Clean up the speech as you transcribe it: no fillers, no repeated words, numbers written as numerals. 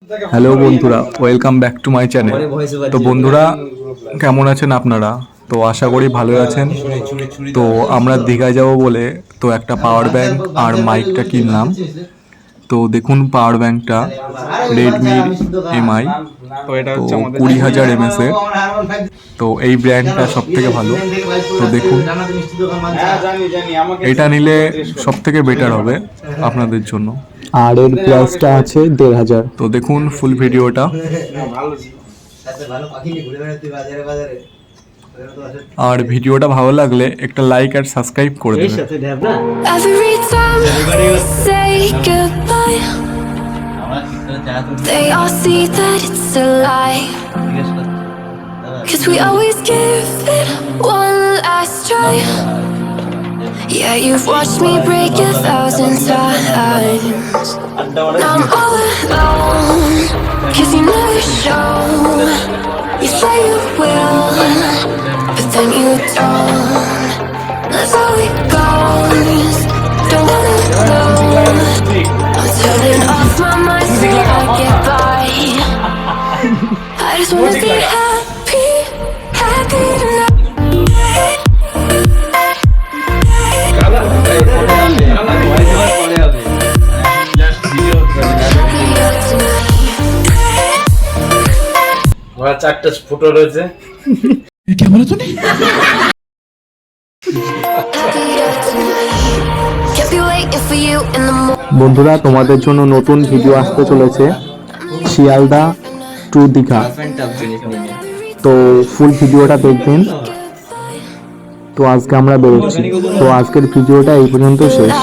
Hello বন্ধুরা, welcome back to my channel. তো বন্ধুরা, কেমন আছেন আপনারা? তো আশা করি ভালো আছেন। তো আমরা দীঘায় যাব বলে তো একটা পাওয়ার ব্যাংক আর মাইকটা কিনলাম। তো দেখুন পাওয়ার ব্যাংকটা রেডমির এমআই, তো 20,000 mAh এর। তো এই ব্র্যান্ডটা সব থেকে ভালো। তো দেখুন, এটা নিলে সব থেকে বেটার হবে আপনাদের জন্য। আর এর প্রাইসটা আছে 1,500। তো দেখুন ফুল ভিডিওটা। আর ভিডিওটা ভালো লাগলে একটা লাইক আর সাবস্ক্রাইব করে দেবেন। Every time we say goodbye, they all see that it's a lie. 'Cause we always give it one last try. Yeah, you've watched me break 1,000 times. Now I'm all alone, 'cause you never show. You say you will, but then you don't. That's how it goes. Don't wanna know. I'm turning off my mind so I get by. I just wanna be happy, happy tonight. চারটা ফুটো রয়েছে। বন্ধুরা, তোমাদের জন্য নতুন video আসতে চলেছে, Sealdah two Digha. তো ফুল ভিডিওটা দেখবেন। তো আজকে আমরা বেরোচ্ছি। তো আজকের ভিডিওটা এই পর্যন্ত শেষ।